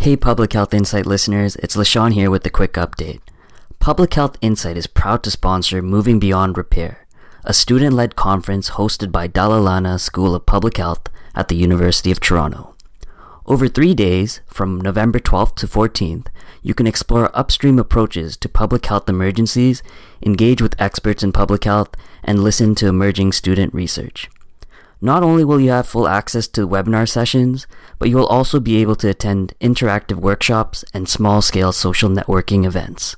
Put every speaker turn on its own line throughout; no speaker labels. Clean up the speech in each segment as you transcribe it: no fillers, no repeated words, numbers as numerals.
Hey Public Health Insight listeners, it's LaShawn here with a quick update. Public Health Insight is proud to sponsor Moving Beyond Repair, a student-led conference hosted by Dalla Lana School of Public Health at the University of Toronto. Over 3 days, from November 12th to 14th, you can explore upstream approaches to public health emergencies, engage with experts in public health, and listen to emerging student research. Not only will you have full access to webinar sessions, but you will also be able to attend interactive workshops and small-scale social networking events.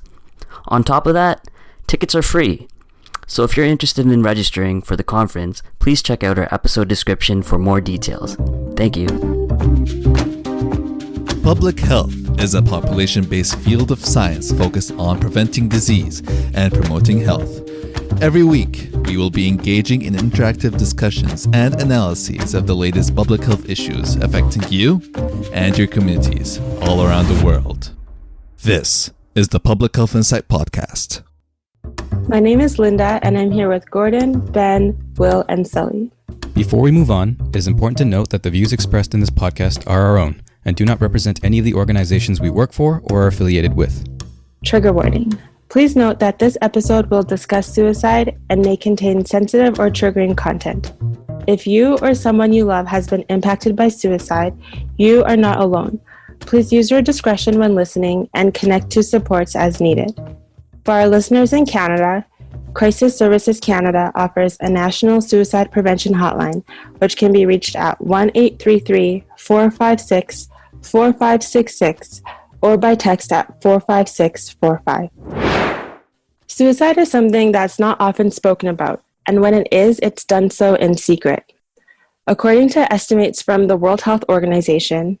On top of that, tickets are free. So if you're interested in registering for the conference, please check out our episode description for more details. Thank you.
Public health is a population-based field of science focused on preventing disease and promoting health. Every week, we will be engaging in interactive discussions and analyses of the latest public health issues affecting you and your communities all around the world. This is the Public Health Insight Podcast.
My name is Linda, and I'm here with Gordon, Ben, Will, and Sully.
Before we move on, it is important to note that the views expressed in this podcast are our own and do not represent any of the organizations we work for or are affiliated with.
Trigger warning. Please note that this episode will discuss suicide and may contain sensitive or triggering content. If you or someone you love has been impacted by suicide, you are not alone. Please use your discretion when listening and connect to supports as needed. For our listeners in Canada, Crisis Services Canada offers a national suicide prevention hotline, which can be reached at 1-833-456-4566 or by text at 45645. Suicide is something that's not often spoken about, and when it is, it's done so in secret. According to estimates from the World Health Organization,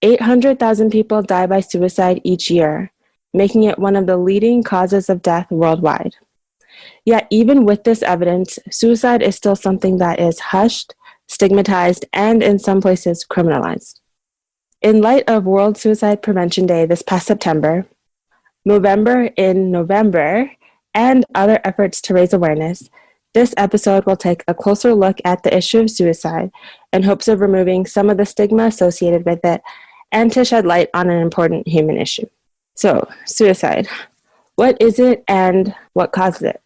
800,000 people die by suicide each year, making it one of the leading causes of death worldwide. Yet even with this evidence, suicide is still something that is hushed, stigmatized, and in some places criminalized. In light of World Suicide Prevention Day this past September, Movember in November, and other efforts to raise awareness, this episode will take a closer look at the issue of suicide in hopes of removing some of the stigma associated with it and to shed light on an important human issue. So, suicide. What is it and what causes it?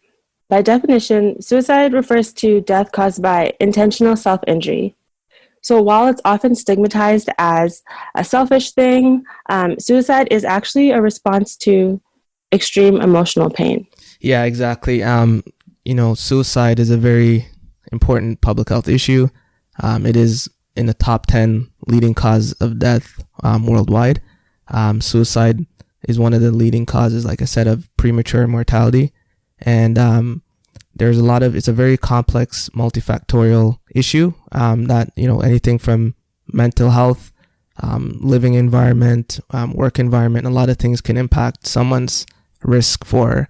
By definition, suicide refers to death caused by intentional self-injury. So while it's often stigmatized as a selfish thing, suicide is actually a response to extreme emotional pain.
Yeah, exactly. Suicide is a very important public health issue. It is in the top 10 leading cause of death worldwide. Suicide is one of the leading causes, like I said, of premature mortality. And it's a very complex, multifactorial issue that, anything from mental health, living environment, work environment, a lot of things can impact someone's risk for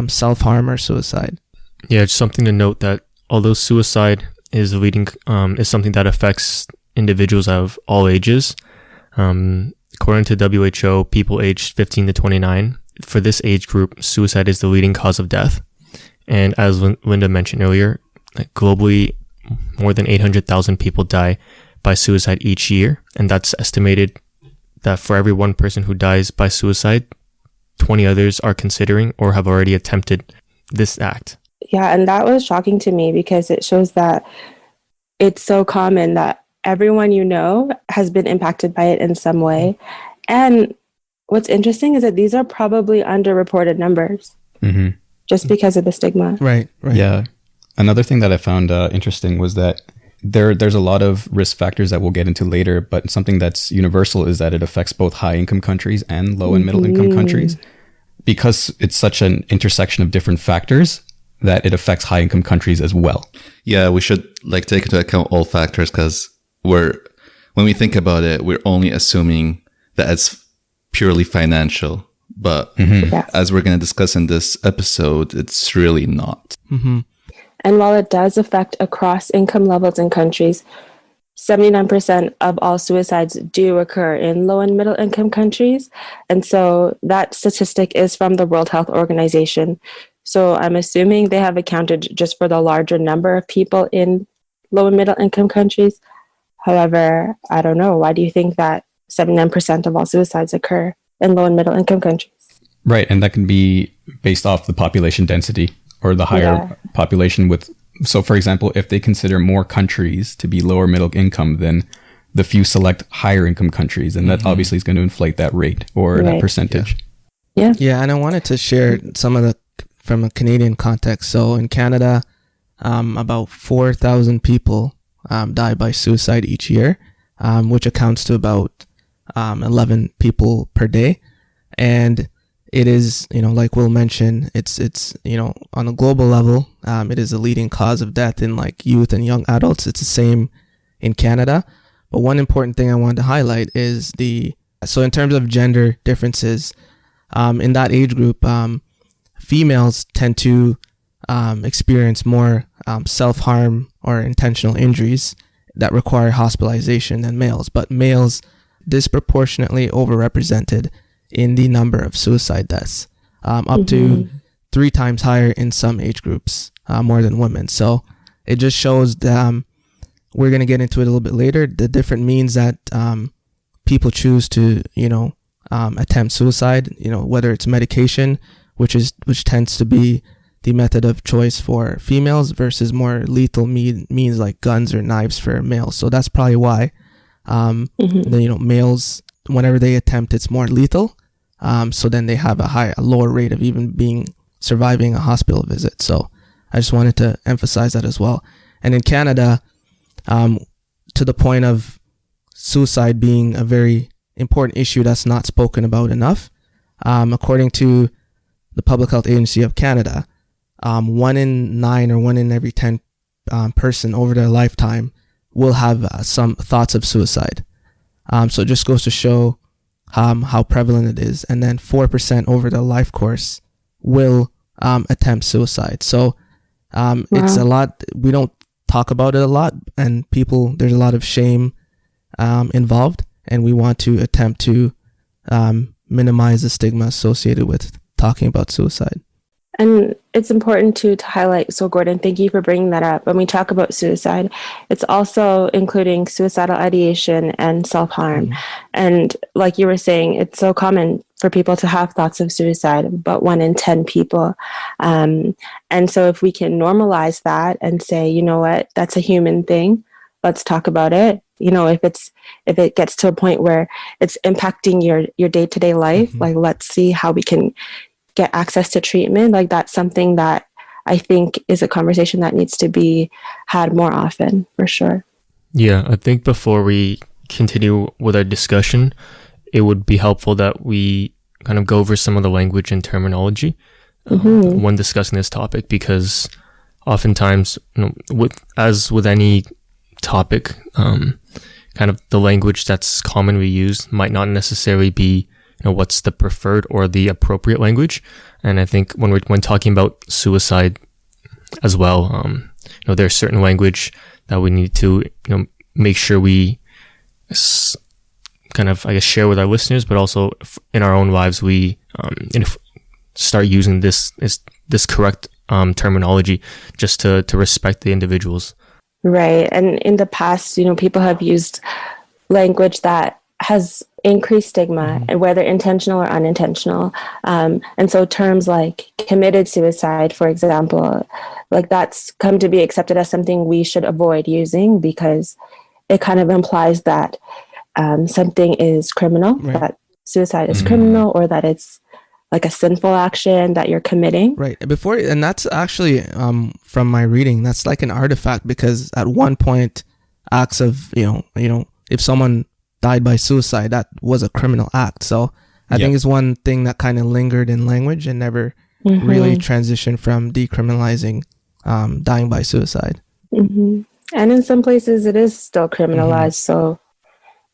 self-harm or suicide.
Yeah, it's something to note that although suicide is something that affects individuals of all ages, according to WHO, people aged 15 to 29, for this age group, suicide is the leading cause of death. And as Linda mentioned earlier, globally, more than 800,000 people die by suicide each year. And that's estimated that for every one person who dies by suicide, 20 others are considering or have already attempted this act.
Yeah, and that was shocking to me because it shows that it's so common that everyone you know has been impacted by it in some way. And what's interesting is that these are probably underreported numbers. Mm-hmm. Just because of the stigma.
Right.
Yeah. Another thing that I found interesting was that there's a lot of risk factors that we'll get into later, but something that's universal is that it affects both high-income countries and low and middle-income countries. Because it's such an intersection of different factors that it affects high-income countries as well.
Yeah, we should take into account all factors because when we think about it, we're only assuming that it's purely financial. But as we're going to discuss in this episode, it's really not.
Mm-hmm. And while it does affect across income levels and countries, 79% of all suicides do occur in low and middle income countries. And so that statistic is from the World Health Organization. So I'm assuming they have accounted just for the larger number of people in low and middle income countries. However, I don't know. Why do you think that 79% of all suicides occur in low and middle income countries.
Right, and that can be based off the population density or the higher population with. So, for example, if they consider more countries to be lower middle income than the few select higher income countries, and that obviously is going to inflate that rate or that percentage.
Yeah, and I wanted to share some of the from a Canadian context. So in Canada, about 4,000 people die by suicide each year, which accounts to about 11 people per day. And it is, like Will mentioned, it's on a global level, it is a leading cause of death in like youth and young adults. It's the same in Canada. But one important thing I wanted to highlight is so in terms of gender differences, in that age group, females tend to experience more self-harm or intentional injuries that require hospitalization than males. But males disproportionately overrepresented in the number of suicide deaths, up to 3 times higher in some age groups, more than women. So it just shows that we're going to get into it a little bit later, the different means that people choose to, attempt suicide, whether it's medication, which tends to be the method of choice for females versus more lethal means like guns or knives for males. So that's probably why, males, whenever they attempt, it's more lethal. So then they have a lower rate of even surviving a hospital visit. So I just wanted to emphasize that as well. And in Canada, to the point of suicide being a very important issue that's not spoken about enough, according to the Public Health Agency of Canada, 1 in 9 or 1 in every 10 person over their lifetime will have some thoughts of suicide. So it just goes to show how prevalent it is. And then 4% over their life course will attempt suicide. So it's a lot. We don't talk about it a lot, and there's a lot of shame involved, and we want to attempt to minimize the stigma associated with talking about suicide.
And it's important to highlight, so Gordon, thank you for bringing that up. When we talk about suicide, it's also including suicidal ideation and self-harm. And like you were saying, it's so common for people to have thoughts of suicide, but 1 in 10 people. And so if we can normalize that and say, you know what, that's a human thing, let's talk about it. If it gets to a point where it's impacting your day-to-day life, like let's see how we can get access to treatment. Like that's something that I think is a conversation that needs to be had more often, for sure. Yeah,
I think before we continue with our discussion, it would be helpful that we kind of go over some of the language and terminology when discussing this topic, because oftentimes, as with any topic, kind of the language that's commonly used might not necessarily be what's the preferred or the appropriate language. And I think when talking about suicide as well, there's certain language that we need to make sure we kind of share with our listeners, but also in our own lives we start using this correct terminology just to respect the individuals.
Right. And in the past, people have used language that has increased stigma, and whether intentional or unintentional. And so terms like committed suicide, for example, like that's come to be accepted as something we should avoid using, because it kind of implies that something is criminal, that suicide is criminal, or that it's like a sinful action that you're committing.
Right. And that's actually, from my reading, that's like an artifact, because at one point, acts of, if someone died by suicide, that was a criminal act. So I think it's one thing that kind of lingered in language and never really transitioned from decriminalizing dying by suicide.
And in some places it is still criminalized. So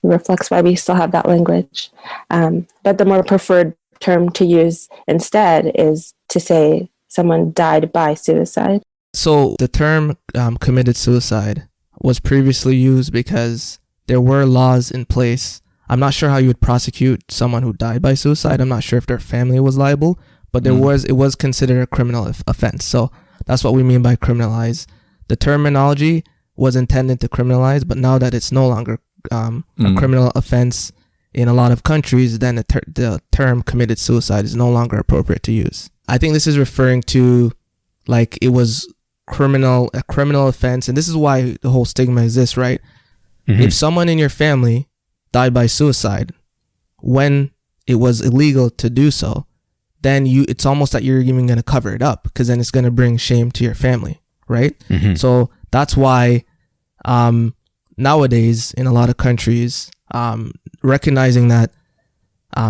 it reflects why we still have that language. But the more preferred term to use instead is to say someone died by suicide.
So the term committed suicide was previously used because there were laws in place. I'm not sure how you would prosecute someone who died by suicide. I'm not sure if their family was liable, but it was considered a criminal offense. So that's what we mean by criminalize. The terminology was intended to criminalize, but now that it's no longer a criminal offense in a lot of countries, then the term committed suicide is no longer appropriate to use. I think this is referring to like it was a criminal offense. And this is why the whole stigma exists, right? Mm-hmm. If someone in your family died by suicide when it was illegal to do so, then it's almost that you're even going to cover it up, because then it's going to bring shame to your family, right? Mm-hmm. So that's why nowadays in a lot of countries, recognizing that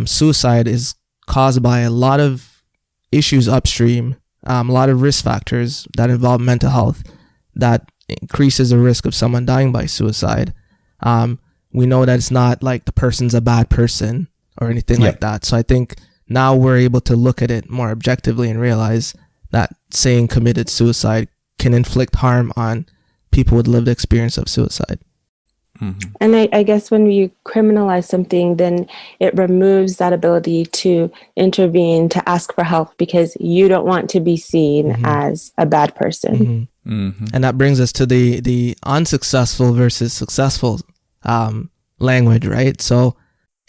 suicide is caused by a lot of issues upstream, a lot of risk factors that involve mental health that increases the risk of someone dying by suicide. We know that it's not like the person's a bad person or anything like that. So I think now we're able to look at it more objectively and realize that saying committed suicide can inflict harm on people with lived experience of suicide.
Mm-hmm. And I guess when you criminalize something, then it removes that ability to intervene, to ask for help, because you don't want to be seen mm-hmm. as a bad person.
Mm-hmm. Mm-hmm. And that brings us to the unsuccessful versus successful language, right? So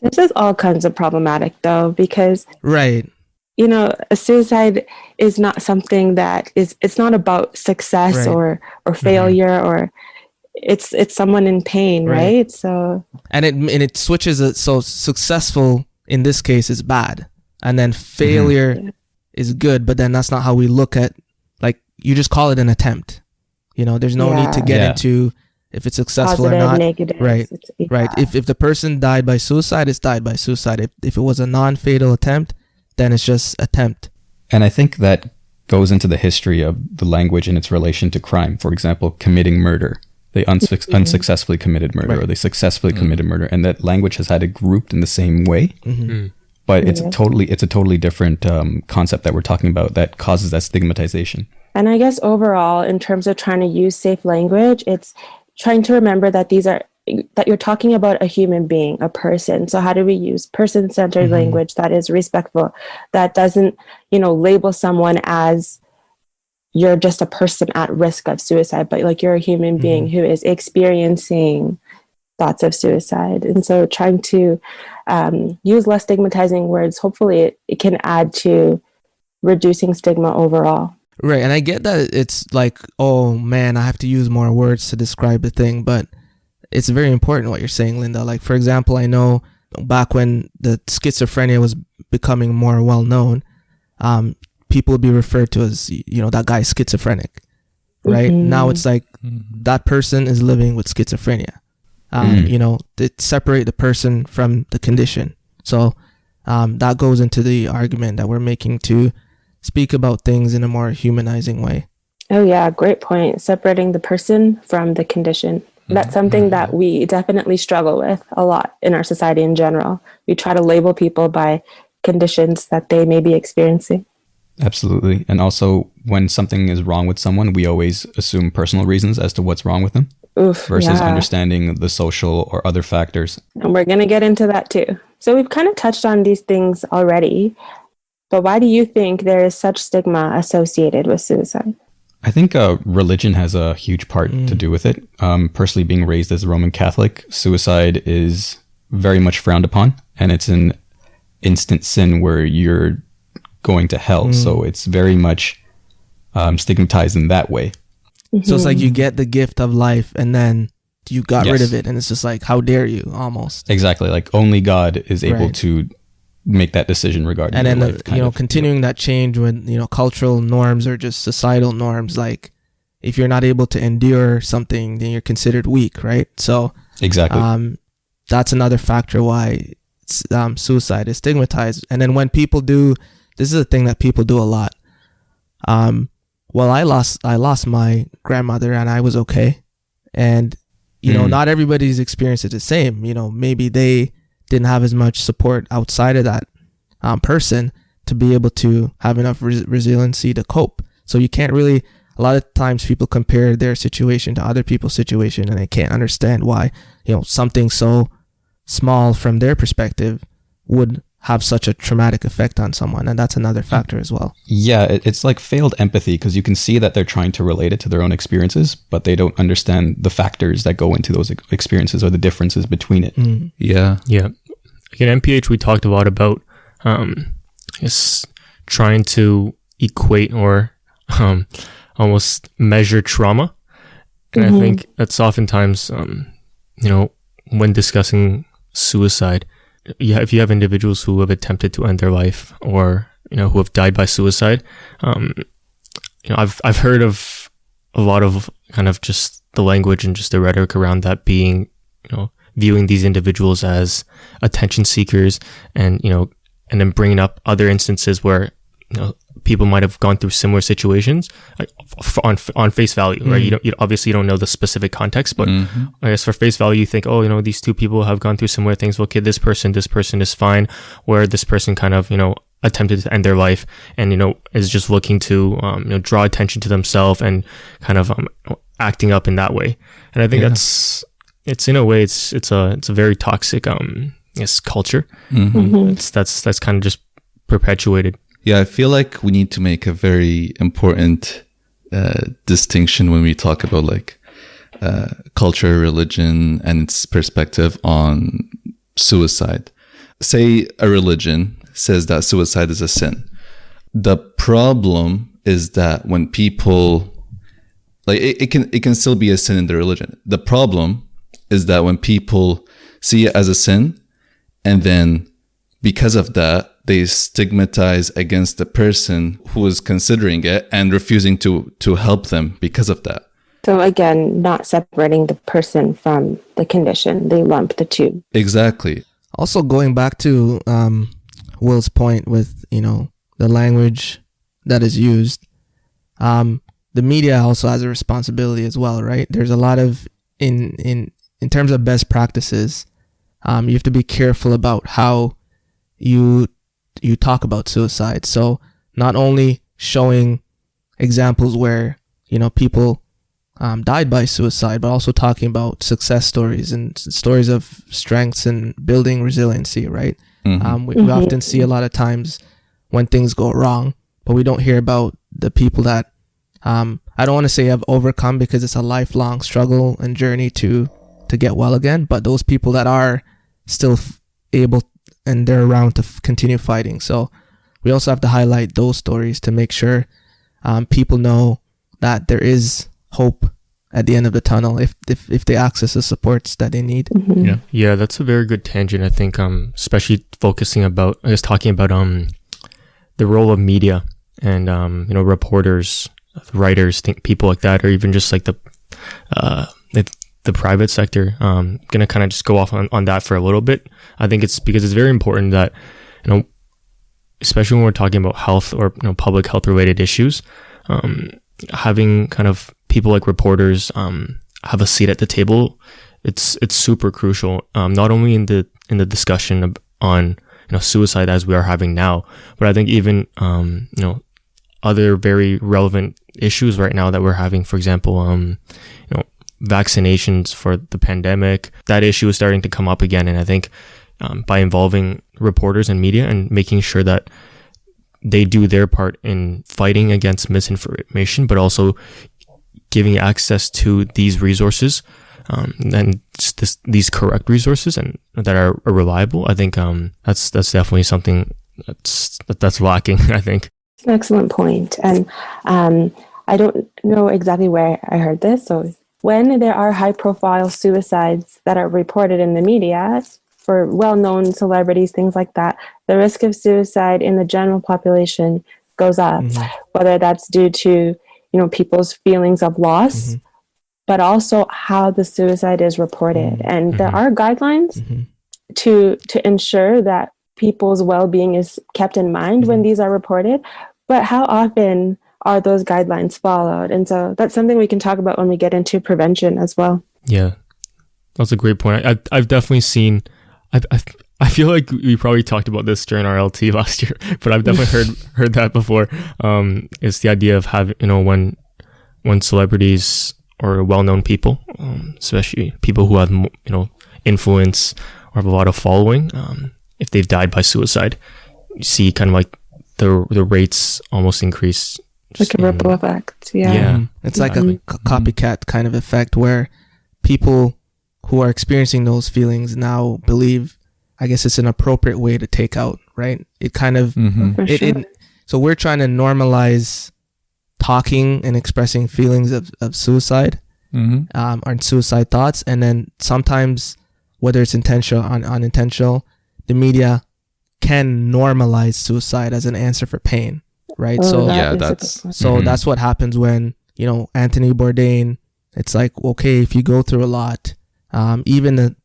this is all kinds of problematic, though, because
right,
you know, a suicide is not something that it's not about success
right.
or failure mm-hmm. or it's someone in pain, right? So and
it switches it. So successful in this case is bad, and then failure mm-hmm. is good. But then that's not how we look at, like, you just call it an attempt. You know, there's no need to get into if it's successful
positive,
or not.
Negative,
right. Right. If the person died by suicide, it's died by suicide. If it was a non-fatal attempt, then it's just attempt.
And I think that goes into the history of the language in its relation to crime. For example, committing murder. They unsuccessfully committed murder, or they successfully committed murder, and that language has had it grouped in the same way. Mm-hmm. But it's a totally different concept that we're talking about that causes that stigmatization.
And I guess overall, in terms of trying to use safe language, it's trying to remember that that you're talking about a human being, a person. So how do we use person-centered mm-hmm. language that is respectful, that doesn't, label someone as you're just a person at risk of suicide, but like you're a human being mm-hmm. who is experiencing thoughts of suicide. And so trying to use less stigmatizing words, hopefully it can add to reducing stigma overall.
Right. And I get that it's like, oh man, I have to use more words to describe the thing, but it's very important what you're saying, Linda. Like, for example, I know back when the schizophrenia was becoming more well known, people would be referred to as, that guy's schizophrenic, right? Mm-hmm. Now it's like that person is living with schizophrenia. They separate the person from the condition. So that goes into the argument that we're making to speak about things in a more humanizing way.
Oh yeah, great point. Separating the person from the condition. That's something that we definitely struggle with a lot in our society in general. We try to label people by conditions that they may be experiencing.
Absolutely. And also, when something is wrong with someone, we always assume personal reasons as to what's wrong with them versus understanding the social or other factors.
And we're going to get into that too. So we've kind of touched on these things already, but why do you think there is such stigma associated with suicide?
I think religion has a huge part to do with it. Personally, being raised as a Roman Catholic, suicide is very much frowned upon, and it's an instant sin where you're going to hell. So it's very much stigmatized in that way.
Mm-hmm. So it's like you get the gift of life and then you got rid of it, and it's just like, how dare you, almost.
Exactly. Like only God is able to make that decision regarding
and
your
then
life.
Continuing that change when cultural norms or just societal norms, like if you're not able to endure something, then you're considered weak, right? So
exactly,
that's another factor why suicide is stigmatized. And then when people do, this is a thing that people do a lot. Well, I lost my grandmother and I was okay, and not everybody's experience is the same. Maybe they didn't have as much support outside of that person to be able to have enough resiliency to cope. So you can't really, a lot of times people compare their situation to other people's situation, and they can't understand why, something so small from their perspective would have such a traumatic effect on someone. And that's another factor as well.
Yeah, it's like failed empathy, because you can see that they're trying to relate it to their own experiences, but they don't understand the factors that go into those experiences or the differences between it.
Yeah. in MPH, we talked a lot about trying to equate or almost measure trauma. And I think that's oftentimes, when discussing suicide, if you have individuals who have attempted to end their life or, who have died by suicide, I've heard of a lot of kind of just the language and just the rhetoric around that being, viewing these individuals as attention seekers and then bringing up other instances where, people might have gone through similar situations on face value, right? You obviously don't know the specific context, but I guess for face value, you think, these two people have gone through similar things. Okay, this person is fine, where this person kind of, attempted to end their life and, is just looking to, draw attention to themselves and kind of acting up in that way. And I think it's in a way, it's a very toxic, culture. That's kind of just perpetuated.
Yeah, I feel like we need to make a very important distinction when we talk about like culture, religion, and its perspective on suicide. Say a religion says that suicide is a sin. The problem is that when people like it can still be a sin in the religion. The problem is that when people see it as a sin, and then because of that, they stigmatize against the person who is considering it and refusing to help them because of that.
So again, not separating the person from the condition. They lump the two.
Exactly.
Also, going back to Will's point with, the language that is used, the media also has a responsibility as well, right? There's a lot of, in terms of best practices, you have to be careful about how you talk about suicide. So not only showing examples where, people died by suicide, but also talking about success stories and stories of strengths and building resiliency, right? We often see a lot of times when things go wrong, but we don't hear about the people that, I don't want to say have overcome, because it's a lifelong struggle and journey to get well again, but those people that are still able and they're around to continue fighting. So we also have to highlight those stories to make sure people know that there is hope at the end of the tunnel if they access the supports that they need.
Yeah, that's a very good tangent. I think especially talking about the role of media and reporters, writers, people like that, or even just like the private sector. Gonna kind of just go off on that for a little bit. I think it's because it's very important that, especially when we're talking about health or public health related issues, having kind of people like reporters have a seat at the table. It's super crucial. Not only in the discussion on suicide as we are having now, but I think even other very relevant issues right now that we're having. For example, vaccinations for the pandemic, that issue is starting to come up again. And I think by involving reporters and media and making sure that they do their part in fighting against misinformation, but also giving access to these resources and these correct resources and that are reliable, I think that's definitely something that's lacking, I think.
It's an excellent point. And I don't know exactly where I heard this, so when there are high-profile suicides that are reported in the media for well-known celebrities, things like that, the risk of suicide in the general population goes up, whether that's due to, people's feelings of loss, but also how the suicide is reported. And there are guidelines to ensure that people's well-being is kept in mind when these are reported, but how often are those guidelines followed? And so that's something we can talk about when we get into prevention as well.
Yeah, that's a great point. I've definitely seen, I feel like we probably talked about this during our LT last year, but I've definitely heard that before. It's the idea of having, when celebrities or well-known people, especially people who have, influence or have a lot of following, if they've died by suicide, you see kind of like the rates almost increase.
Like a ripple effect.
Yeah.
It's like a copycat kind of effect where people who are experiencing those feelings now believe I guess it's an appropriate way to take out, right? It kind of, so we're trying to normalize talking and expressing feelings of suicide, or suicide thoughts. And then sometimes, whether it's intentional or unintentional, the media can normalize suicide as an answer for pain, right? That's what happens when, Anthony Bourdain, it's like, okay, if you go through a lot, even the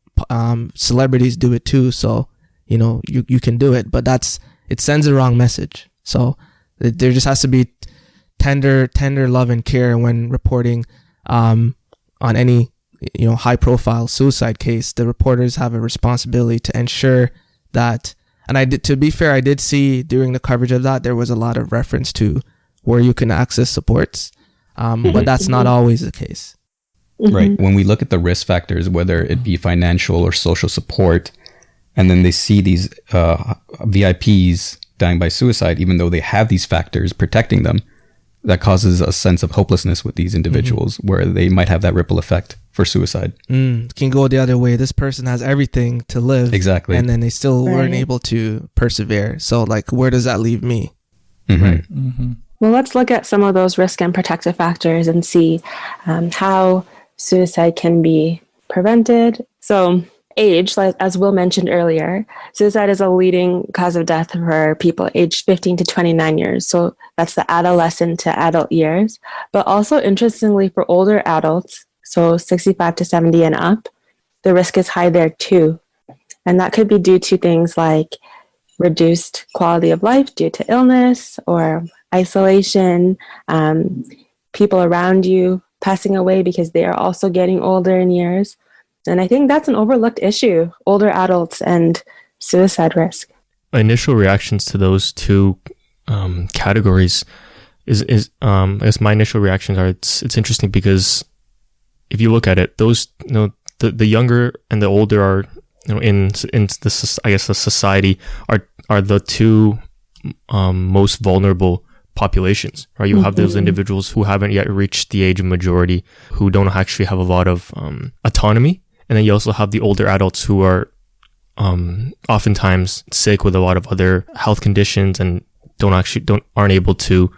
celebrities do it too, so you can do it, but it sends the wrong message. So there just has to be tender love and care when reporting on any high profile suicide case. The reporters have a responsibility to ensure that, and to be fair, I did see during the coverage of that there was a lot of reference to where you can access supports, but that's not always the case.
Right. When we look at the risk factors, whether it be financial or social support, and then they see these VIPs dying by suicide, even though they have these factors protecting them, that causes a sense of hopelessness with these individuals, where they might have that ripple effect for suicide.
Can go the other way. This person has everything to live.
Exactly.
And then they still weren't able to persevere. So where does that leave me?
Right.
Well, let's look at some of those risk and protective factors and see how suicide can be prevented. So age, as Will mentioned earlier, suicide is a leading cause of death for people aged 15 to 29 years. So that's the adolescent to adult years. But also, interestingly, for older adults, so 65 to 70 and up, the risk is high there too. And that could be due to things like reduced quality of life due to illness or isolation, people around you passing away because they are also getting older in years. And I think that's an overlooked issue, older adults and suicide risk.
My initial reactions to those two categories is I guess my initial reactions are it's interesting because if you look at it, those the younger and the older are in the, I guess, the society are the two most vulnerable populations, right? You have those individuals who haven't yet reached the age of majority, who don't actually have a lot of autonomy, and then you also have the older adults who are oftentimes sick with a lot of other health conditions and aren't able to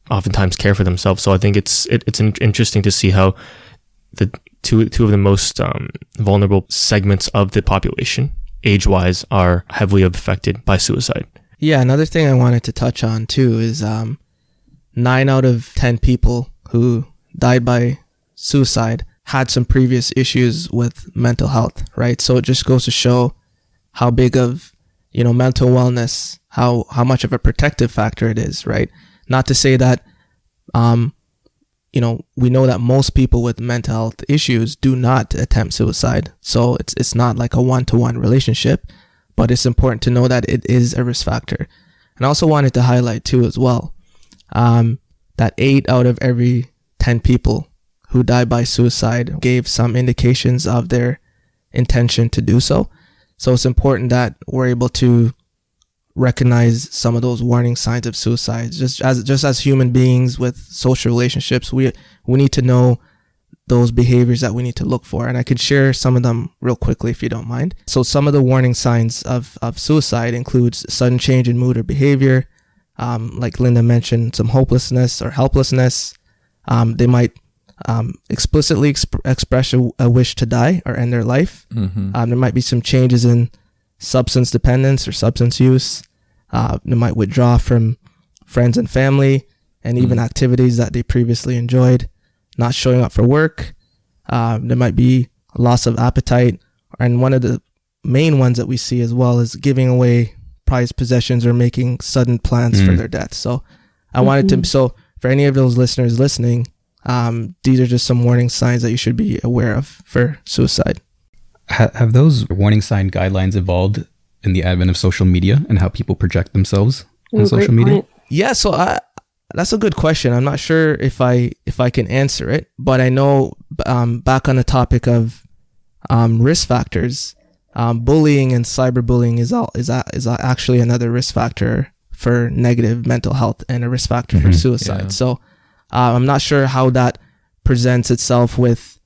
oftentimes care for themselves. So I think it's interesting to see how the two of the most vulnerable segments of the population, age-wise, are heavily affected by suicide.
Yeah, another thing I wanted to touch on too is 9 out of 10 people who died by suicide had some previous issues with mental health, right? So it just goes to show how big of, mental wellness, how much of a protective factor it is, right? Not to say that, we know that most people with mental health issues do not attempt suicide. So it's not like a one-to-one relationship, but it's important to know that it is a risk factor. And I also wanted to highlight too as well, that 8 out of every 10 people who died by suicide gave some indications of their intention to do so. So it's important that we're able to recognize some of those warning signs of suicide. Just as human beings with social relationships, we need to know those behaviors that we need to look for. And I could share some of them real quickly if you don't mind. So some of the warning signs of suicide includes sudden change in mood or behavior. Like Linda mentioned, some hopelessness or helplessness. They might explicitly express a wish to die or end their life. There might be some changes in substance dependence or substance use. They might withdraw from friends and family and even activities that they previously enjoyed. Not showing up for work. There might be a loss of appetite. And one of the main ones that we see as well is giving away prized possessions or making sudden plans for their death. So I wanted to, so for any of those listeners listening, these are just some warning signs that you should be aware of for suicide.
Have those warning sign guidelines evolved in the advent of social media and how people project themselves on social media?
Point.
Yeah, so that's a good question. I'm not sure if I can answer it, but I know back on the topic of risk factors, bullying and cyberbullying is actually another risk factor for negative mental health and a risk factor for suicide. Yeah. So I'm not sure how that presents itself with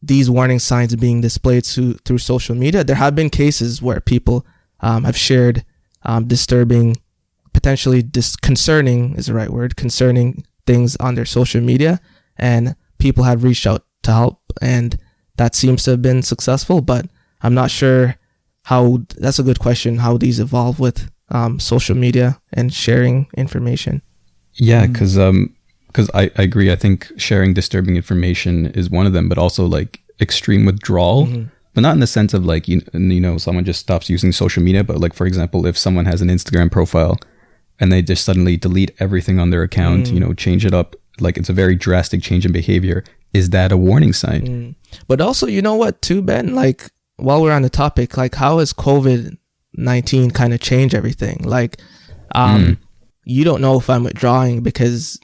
these warning signs being displayed through social media. There have been cases where people have shared disturbing, potentially concerning is the right word, concerning things on their social media, and people have reached out to help, and that seems to have been successful. But I'm not sure how. That's a good question. How these evolve with social media and sharing information.
Yeah, because I agree. I think sharing disturbing information is one of them, but also like extreme withdrawal, but not in the sense of like, you know, someone just stops using social media, but like, for example, if someone has an Instagram profile and they just suddenly delete everything on their account, you know, change it up, like it's a very drastic change in behavior. Is that a warning sign?
But also, you know what too, Ben, like while we're on the topic, like how has COVID-19 kind of changed everything? Like, you don't know if I'm withdrawing because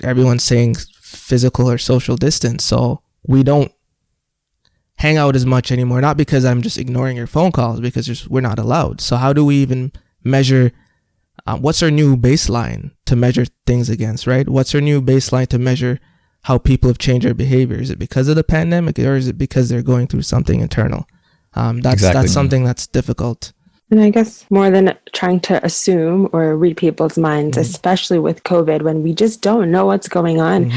everyone's saying physical or social distance. So we don't hang out as much anymore, not because I'm just ignoring your phone calls, because we're not allowed. So how do we even measure, what's our new baseline to measure things against, right? What's our new baseline to measure how people have changed their behavior? Is it because of the pandemic, or is it because they're going through something internal? That's something that's difficult.
And I guess more than trying to assume or read people's minds, especially with COVID, when we just don't know what's going on,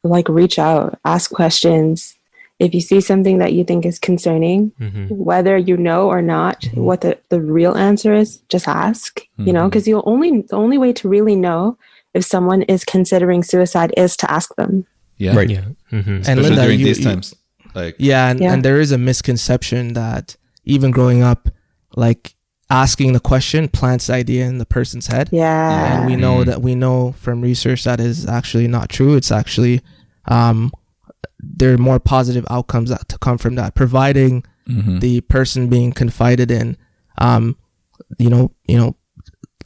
like reach out, ask questions. If you see something that you think is concerning, whether you know or not what the real answer is, just ask, you know, because the only way to really know if someone is considering suicide is to ask them.
Yeah.
Right.
Yeah.
And
especially
Linda,
during these times. Like,
and there is a misconception that even growing up, like asking the question plants the idea in the person's head.
Yeah.
And we know from research that is actually not true. It's actually, there are more positive outcomes that to come from that, providing the person being confided in,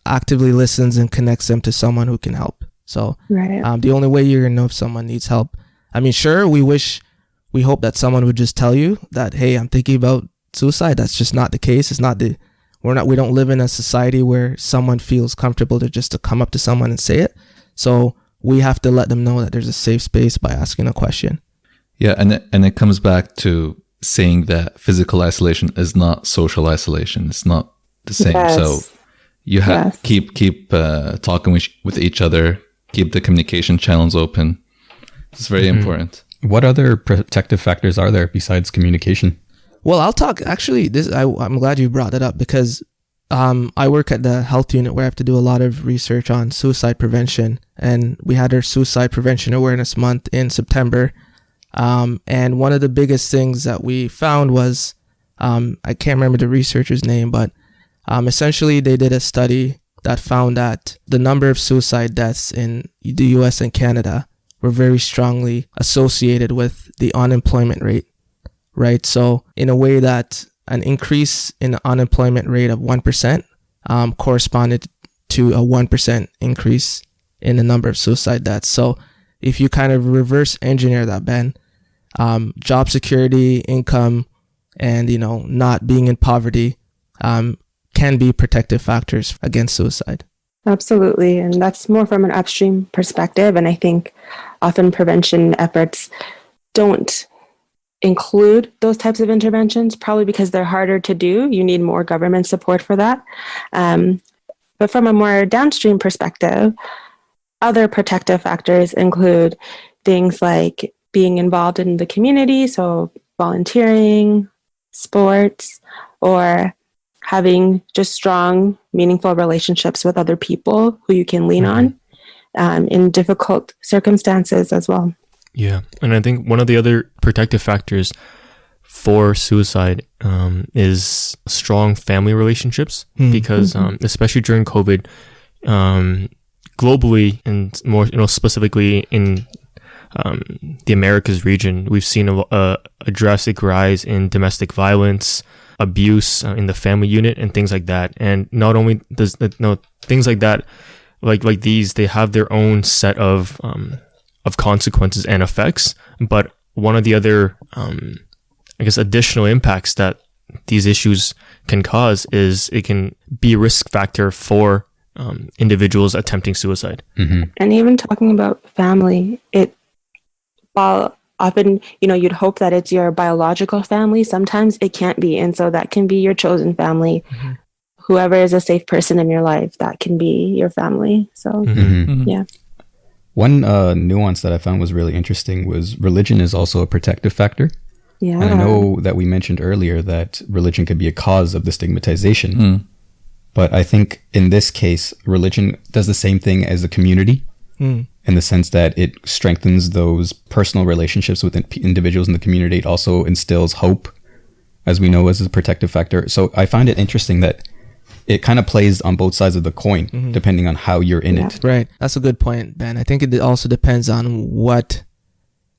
actively listens and connects them to someone who can help. So the only way you're gonna know if someone needs help, I mean, sure, we hope that someone would just tell you that, hey, I'm thinking about suicide. That's just not the case. It's not we don't live in a society where someone feels comfortable to come up to someone and say it. So we have to let them know that there's a safe space by asking a question.
Yeah, and it comes back to saying that physical isolation is not social isolation. It's not the same.
Yes.
So you have keep talking with each other, keep the communication channels open. It's very important.
What other protective factors are there besides communication?
Well, I'll talk. Actually, I'm glad you brought that up, because I work at the health unit where I have to do a lot of research on suicide prevention, and we had our Suicide Prevention Awareness Month in September. And one of the biggest things that we found was, I can't remember the researcher's name, but essentially they did a study that found that the number of suicide deaths in the US and Canada were very strongly associated with the unemployment rate, right? So in a way that an increase in the unemployment rate of 1% corresponded to a 1% increase in the number of suicide deaths. So if you kind of reverse engineer that, Ben, job security, income, and, not being in poverty can be protective factors against suicide.
Absolutely. And that's more from an upstream perspective. And I think often prevention efforts don't include those types of interventions, probably because they're harder to do. You need more government support for that. But from a more downstream perspective, other protective factors include things like being involved in the community, so volunteering, sports, or having just strong, meaningful relationships with other people who you can lean on in difficult circumstances as well.
Yeah. And I think one of the other protective factors for suicide is strong family relationships, because especially during COVID, globally and more specifically in the Americas region, we've seen a drastic rise in domestic violence, abuse in the family unit, and things like that. And not only does things like that, like these, they have their own set of consequences and effects. But one of the other, additional impacts that these issues can cause is it can be a risk factor for individuals attempting suicide.
And even talking about family, while often, you'd hope that it's your biological family. Sometimes it can't be. And so that can be your chosen family.
Mm-hmm.
Whoever is a safe person in your life, that can be your family. So, yeah.
One nuance that I found was really interesting was religion is also a protective factor.
Yeah.
And I know that we mentioned earlier that religion could be a cause of the stigmatization. But I think in this case, religion does the same thing as a community in the sense that it strengthens those personal relationships with individuals in the community. It also instills hope, as we know, as a protective factor. So I find it interesting that it kind of plays on both sides of the coin, depending on how you're in it.
Right. That's a good point, Ben. I think it also depends on what,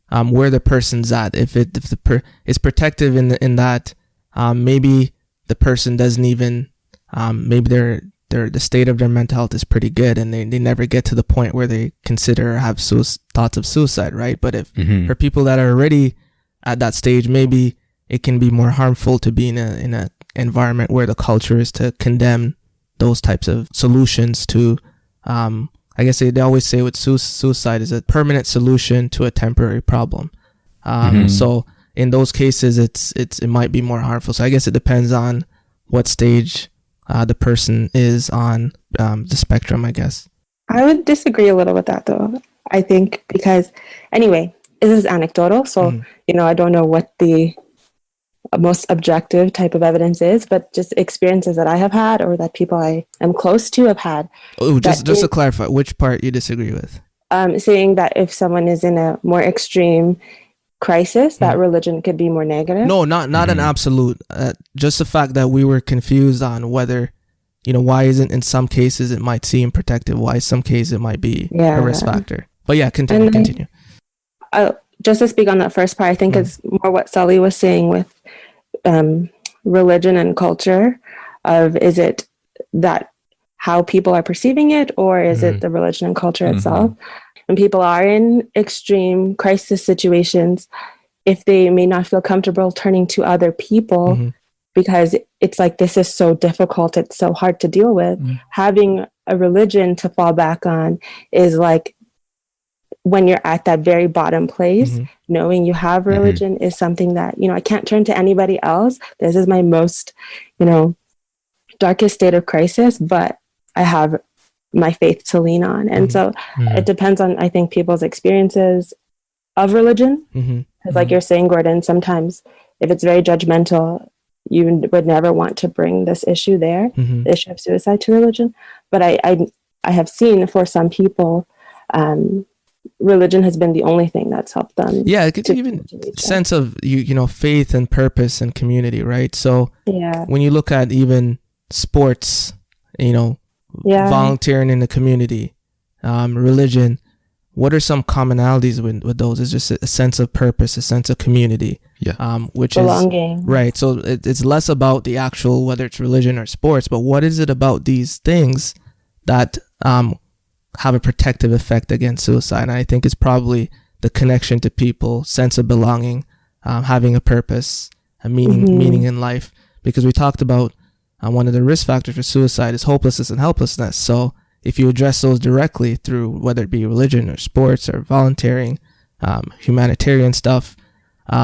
where the person's at. If it's protective in that, maybe the person doesn't even, maybe the state of their mental health is pretty good and they never get to the point where they consider or have thoughts of suicide, right? But if for people that are already at that stage, maybe it can be more harmful to be in a environment where the culture is to condemn those types of solutions to, I guess they always say with suicide is a permanent solution to a temporary problem. So in those cases, it might be more harmful. So I guess it depends on what stage the person is on the spectrum, I guess.
I would disagree a little with that, though. I think because, anyway, this is anecdotal, so, I don't know what the most objective type of evidence is, but just experiences that I have had or that people I am close to have had.
Oh, just to clarify, which part you disagree with?
Saying that if someone is in a more extreme crisis, that religion could be more negative.
No, not an absolute. Just the fact that we were confused on whether, why isn't in some cases it might seem protective, why some cases it might be a risk factor. But yeah, continue.
Just to speak on that first part, I think it's more what Sully was saying with religion and culture. Is it that how people are perceiving it, or is it the religion and culture itself? When people are in extreme crisis situations, if they may not feel comfortable turning to other people because it's like, this is so difficult, it's so hard to deal with, having a religion to fall back on is like, when you're at that very bottom place, knowing you have religion is something that, I can't turn to anybody else. This is my most, darkest state of crisis, but I have my faith to lean on. And so it depends on, I think, people's experiences of religion. Because like you're saying, Gordon, sometimes if it's very judgmental, you would never want to bring this issue there, the issue of suicide, to religion. But I have seen for some people, religion has been the only thing that's helped them. Yeah,
it gives you even sense of faith and purpose and community, right? So when you look at even sports, volunteering in the community, religion, what are some commonalities with those? It's just a sense of purpose, a sense of community, which
belonging.
Is right. So it's less about the actual, whether it's religion or sports, but what is it about these things that have a protective effect against suicide? And I think it's probably the connection to people, sense of belonging, having a purpose, a meaning in life. Because we talked about one of the risk factors for suicide is hopelessness and helplessness. So if you address those directly through whether it be religion or sports or volunteering, humanitarian stuff,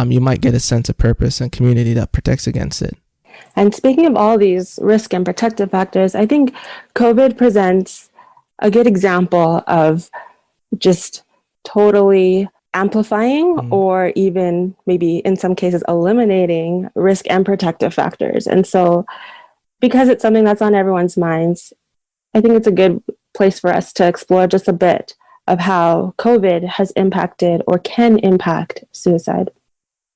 you might get a sense of purpose and community that protects against it.
And speaking of all these risk and protective factors, I think COVID presents a good example of just totally amplifying or even maybe in some cases eliminating risk and protective factors. And so because it's something that's on everyone's minds, I think it's a good place for us to explore just a bit of how COVID has impacted or can impact suicide.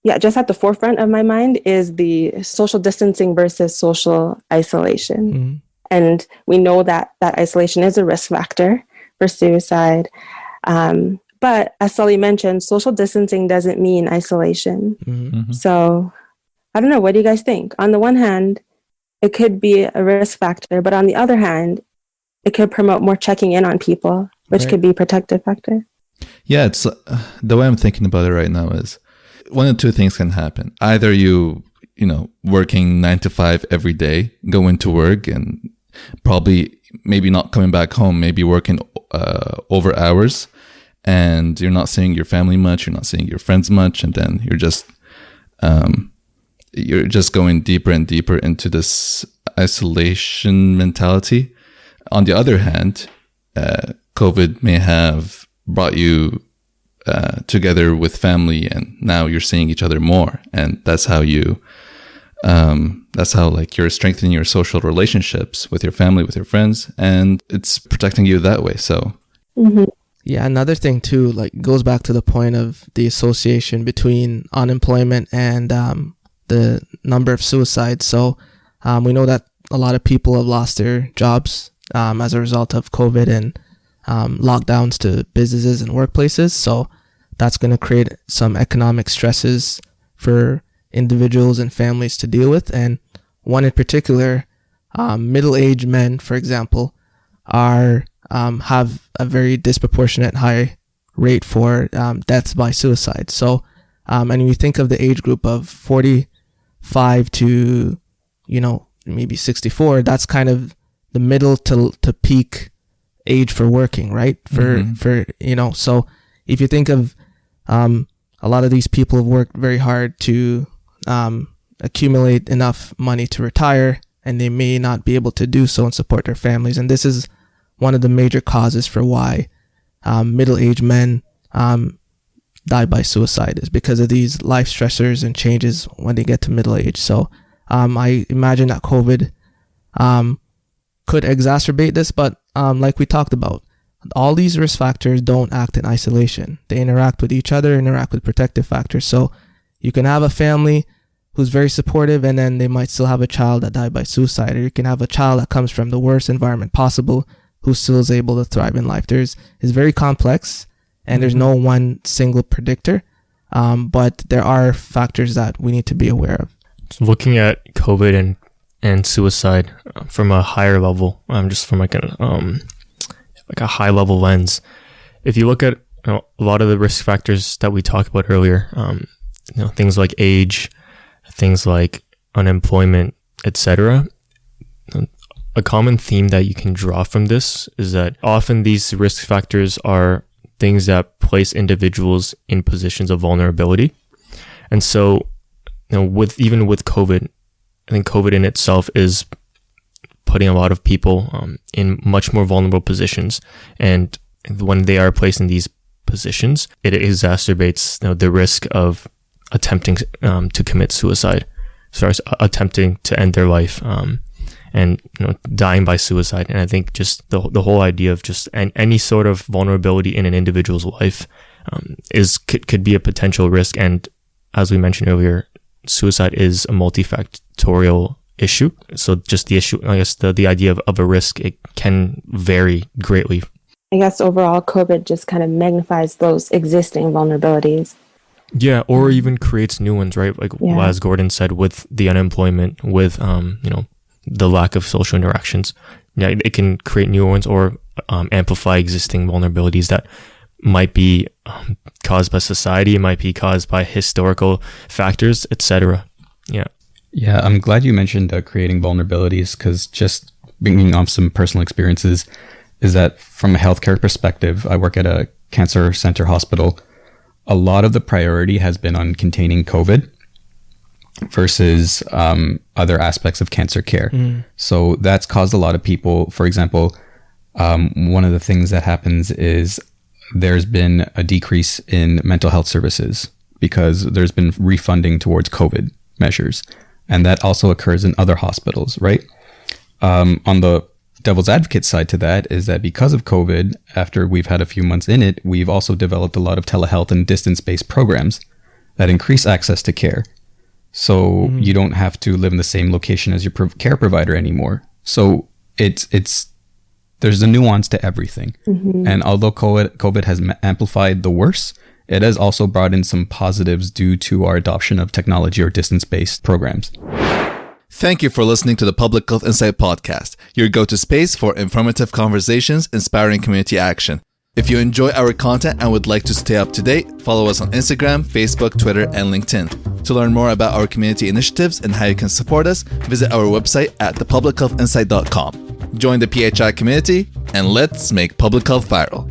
Yeah, just at the forefront of my mind is the social distancing versus social isolation. And we know that isolation is a risk factor for suicide. But as Sully mentioned, social distancing doesn't mean isolation. So I don't know, what do you guys think? On the one hand, it could be a risk factor, but on the other hand, it could promote more checking in on people, which could be a protective factor.
Yeah, it's the way I'm thinking about it right now is one of two things can happen. Either you working 9 to 5 every day, going to work and probably maybe not coming back home, maybe working over hours. and you're not seeing your family much, you're not seeing your friends much, and then you're just going deeper and deeper into this isolation mentality. On the other hand, COVID may have brought you together with family, and now you're seeing each other more, and that's how like you're strengthening your social relationships with your family, with your friends, and it's protecting you that way. So
yeah, another thing too, like goes back to the point of the association between unemployment and the number of suicides. So we know that a lot of people have lost their jobs as a result of COVID and lockdowns to businesses and workplaces. So that's going to create some economic stresses for individuals and families to deal with. And one in particular, middle-aged men, for example, have a very disproportionate high rate for deaths by suicide. So, and when you think of the age group of 45 to, maybe 64, that's kind of the middle to peak age for working, right? So if you think of a lot of these people have worked very hard to accumulate enough money to retire, and they may not be able to do so and support their families. And this is one of the major causes for why middle-aged men die by suicide, is because of these life stressors and changes when they get to middle age. So I imagine that COVID could exacerbate this, but like we talked about, all these risk factors don't act in isolation. They interact with each other, interact with protective factors. So you can have a family who's very supportive, and then they might still have a child that died by suicide, or you can have a child that comes from the worst environment possible who still is able to thrive in life. It's very complex, and there's no one single predictor, but there are factors that we need to be aware of.
Looking at COVID and suicide from a higher level, just from like a high level lens, if you look at a lot of the risk factors that we talked about earlier, things like age, things like unemployment, etc. A common theme that you can draw from this is that often these risk factors are things that place individuals in positions of vulnerability. And so, even with COVID, I think COVID in itself is putting a lot of people in much more vulnerable positions. And when they are placed in these positions, it exacerbates the risk of attempting to commit suicide, attempting to end their life, and dying by suicide. And I think just the whole idea of just any sort of vulnerability in an individual's life could be a potential risk. And as we mentioned earlier, suicide is a multifactorial issue. So just the issue, I guess the idea of a risk, it can vary greatly.
I guess overall COVID just kind of magnifies those existing vulnerabilities.
Yeah, or even creates new ones, right? Like as Gordon said, with the unemployment, with the lack of social interactions. Yeah, it can create new ones or amplify existing vulnerabilities that might be caused by society, it might be caused by historical factors, etc. Yeah,
I'm glad you mentioned creating vulnerabilities, because just bringing off some personal experiences is that from a healthcare perspective, I work at a cancer center hospital. A lot of the priority has been on containing COVID versus other aspects of cancer care. So that's caused a lot of people, for example, one of the things that happens is there's been a decrease in mental health services because there's been refunding towards COVID measures. And that also occurs in other hospitals, right? On the devil's advocate side to that is that because of COVID, after we've had a few months in it, we've also developed a lot of telehealth and distance-based programs that increase access to care. So you don't have to live in the same location as your care provider anymore. So there's a nuance to everything. And although COVID has amplified the worst, it has also brought in some positives due to our adoption of technology or distance-based programs.
Thank you for listening to the Public Health Insight Podcast, your go-to space for informative conversations, inspiring community action. If you enjoy our content and would like to stay up to date, follow us on Instagram, Facebook, Twitter, and LinkedIn. To learn more about our community initiatives and how you can support us, visit our website at thepublichealthinsight.com. Join the PHI community, and let's make public health viral.